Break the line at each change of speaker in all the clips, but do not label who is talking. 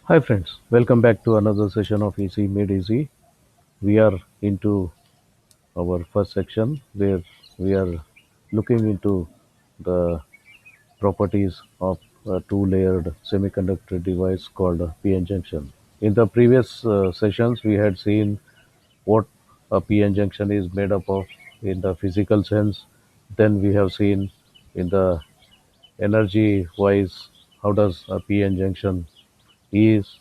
Hi friends, welcome back to another session of Easy Made Easy. We are into our first section where we are looking into the properties of a two-layered semiconductor device called a PN junction. In the previous sessions, we had seen what a PN junction is made up of in the physical sense. Then we have seen in the energy wise how does a PN junction is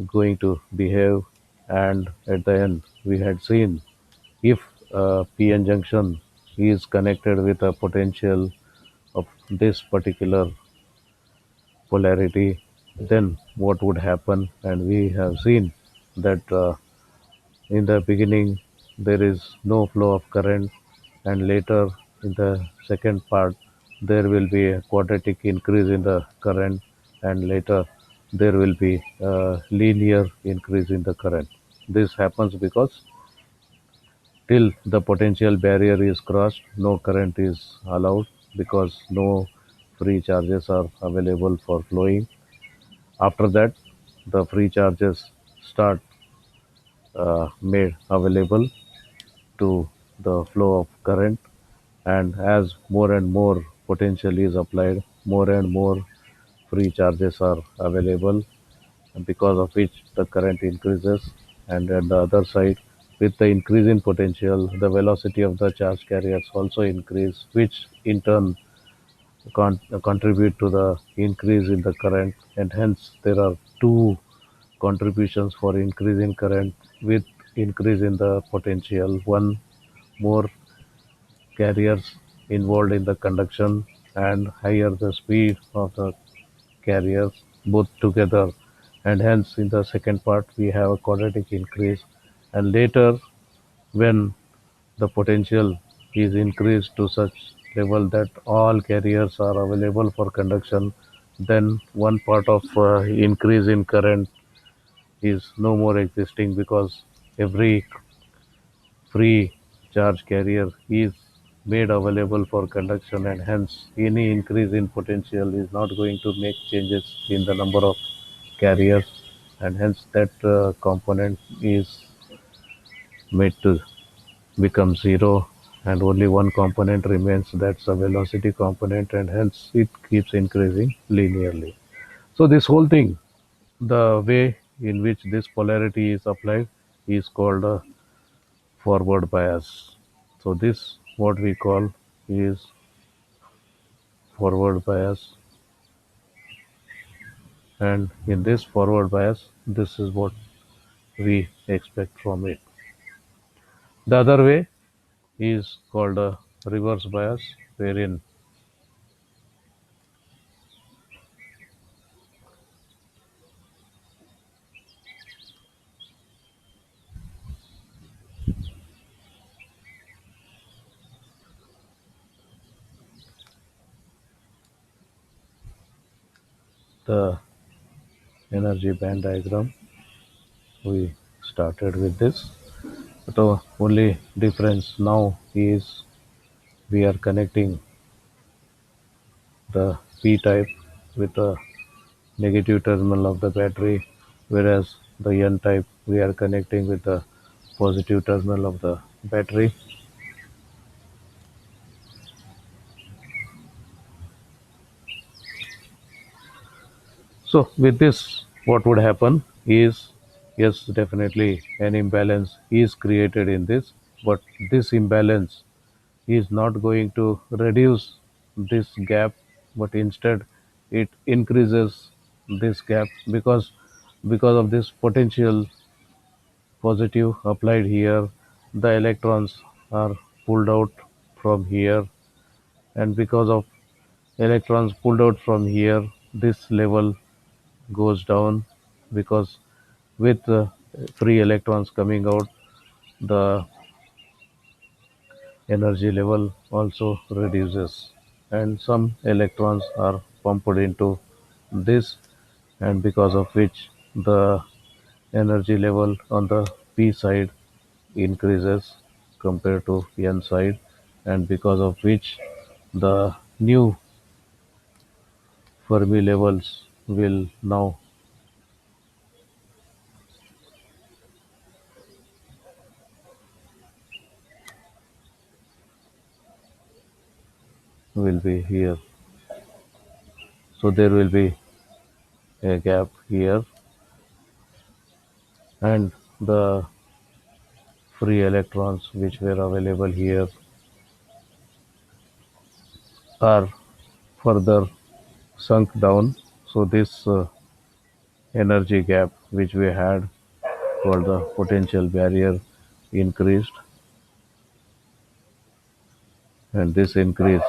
going to behave, and at the end we had seen if a PN junction is connected with a potential of this particular polarity, then what would happen. And we have seen that in the beginning there is no flow of current, and later in the second part there will be a quadratic increase in the current, and later there will be a linear increase in the current. This happens because till the potential barrier is crossed, no current is allowed because no free charges are available for flowing. After that, the free charges start made available to the flow of current, and as more and more potential is applied, more and more free charges are available, because of which the current increases. And at the other side, with the increase in potential, the velocity of the charge carriers also increase, which in turn contribute to the increase in the current. And hence there are two contributions for increase in current with increase in the potential. One, more carriers involved in the conduction, and higher the speed of the carriers both together, and hence in the second part we have a quadratic increase. And later, when the potential is increased to such level that all carriers are available for conduction, then one part of increase in current is no more existing, because every free charge carrier is made available for conduction, and hence any increase in potential is not going to make changes in the number of carriers, and hence that component is made to become zero, and only one component remains, that's a velocity component, and hence it keeps increasing linearly. So this whole thing, the way in which this polarity is applied, is called a forward bias. So this what we call is forward bias, and in this forward bias, this is what we expect from it. The other way is called a reverse bias, wherein the energy band diagram, we started with this. The only difference now is we are connecting the P type with the negative terminal of the battery, whereas the N type we are connecting with the positive terminal of the battery. So with this, what would happen is, yes, definitely an imbalance is created in this, but this imbalance is not going to reduce this gap, but instead it increases this gap, because of this potential positive applied here, the electrons are pulled out from here, and because of electrons pulled out from here, this level goes down, because with free electrons coming out, the energy level also reduces, and some electrons are pumped into this, and because of which the energy level on the p side increases compared to n side, and because of which the new Fermi levels will now will be here. So there will be a gap here, and the free electrons which were available here are further sunk down. So this energy gap which we had called the potential barrier increased, and this increase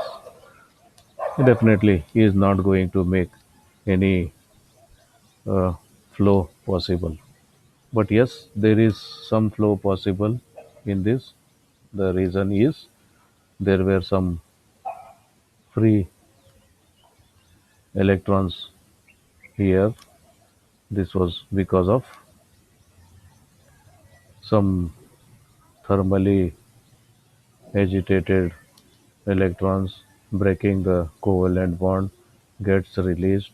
definitely is not going to make any uh, flow possible. But yes, there is some flow possible in this. The reason is there were some free electrons here. This was because of some thermally agitated electrons breaking the covalent bond gets released,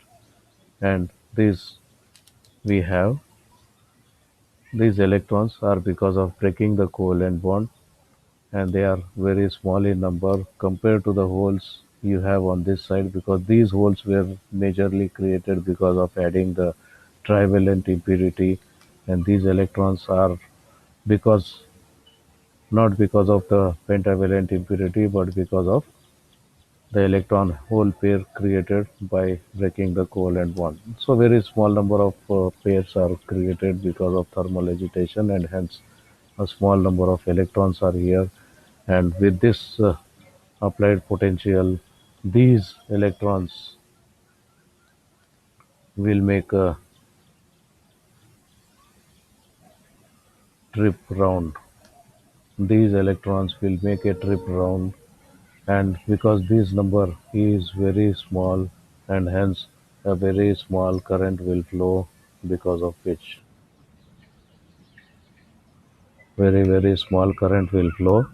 and these we have these electrons are because of breaking the covalent bond, and they are very small in number compared to the holes you have on this side, because these holes were majorly created because of adding the trivalent impurity, and these electrons are because not because of the pentavalent impurity but because of the electron hole pair created by breaking the covalent bond. So very small number of pairs are created because of thermal agitation, and hence a small number of electrons are here. And with this applied potential, these electrons will make a trip round. These electrons will make a trip round, and because this number is very small, and hence a very small current will flow, because of which very small current will flow,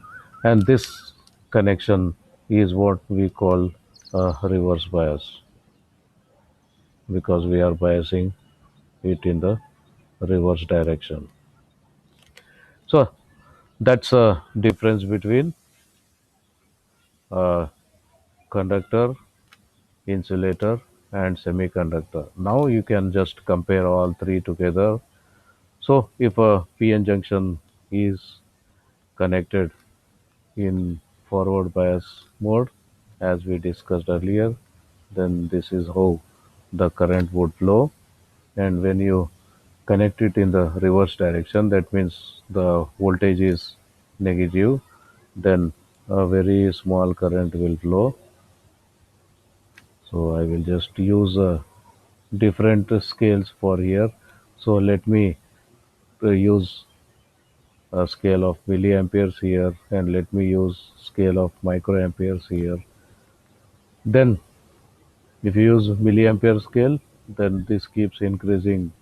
and this connection is what we call a reverse bias, because we are biasing it in the reverse direction. So that's a difference between conductor, insulator, and semiconductor. Now you can just compare all three together. So if a PN junction is connected in forward bias mode, as we discussed earlier, then this is how the current would flow. And when you connect it in the reverse direction, that means the voltage is negative, then a very small current will flow. So I will just use different scales for here. So let me use a scale of milliamperes here, and let me use scale of microamperes here. Then if you use milliampere scale, then this keeps increasing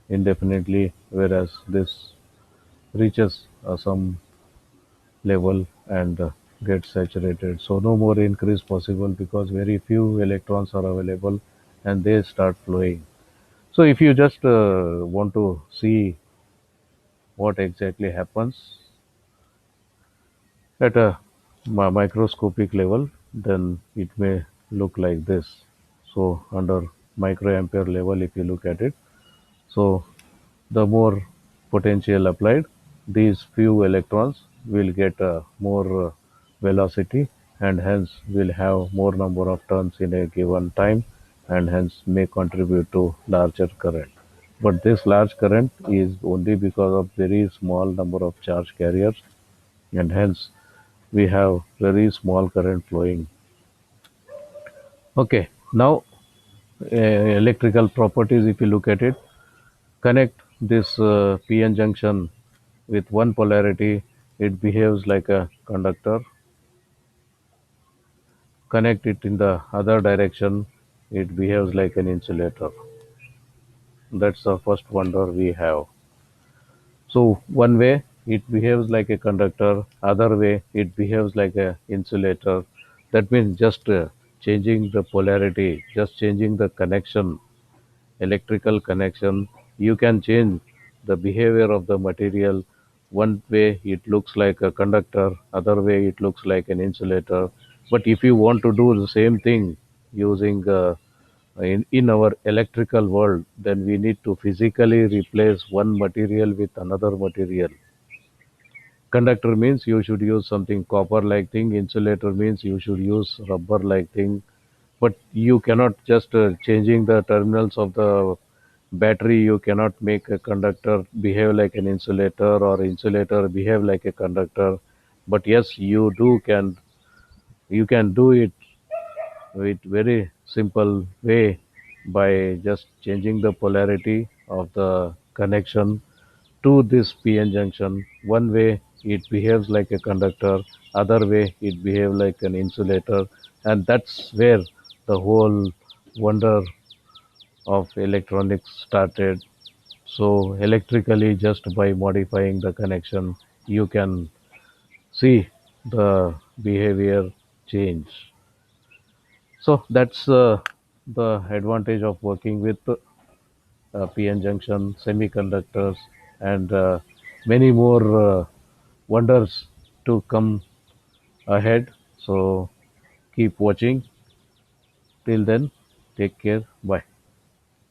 indefinitely, whereas this reaches some level and gets saturated. So no more increase possible because very few electrons are available and they start flowing. So if you just want to see what exactly happens at a microscopic level, then it may look like this. So under microampere level, if you look at it, so the more potential applied, these few electrons will get more velocity, and hence will have more number of turns in a given time, and hence may contribute to larger current. But this large current is only because of very small number of charge carriers, and hence we have very small current flowing. Okay, now electrical properties, if you look at it, connect this PN junction with one polarity, it behaves like a conductor. Connect it in the other direction, it behaves like an insulator. That's the first wonder we have. So one way it behaves like a conductor, other way it behaves like a insulator. That means just changing the polarity, just changing the connection, electrical connection, you can change the behavior of the material. One way it looks like a conductor, other way it looks like an insulator. But if you want to do the same thing using in our electrical world, then we need to physically replace one material with another material. Conductor means you should use something copper like thing. Insulator means you should use rubber like thing. But you cannot just changing the terminals of the battery. You cannot make a conductor behave like an insulator or insulator behave like a conductor. But yes, you can do it with very simple way by just changing the polarity of the connection to this PN junction. One way it behaves like a conductor, other way it behaves like an insulator, and that's where the whole wonder of electronics started. So electrically, just by modifying the connection, you can see the behavior change. So that's the advantage of working with PN junction, semiconductors, and many more wonders to come ahead. So keep watching. Till then, take care. Bye.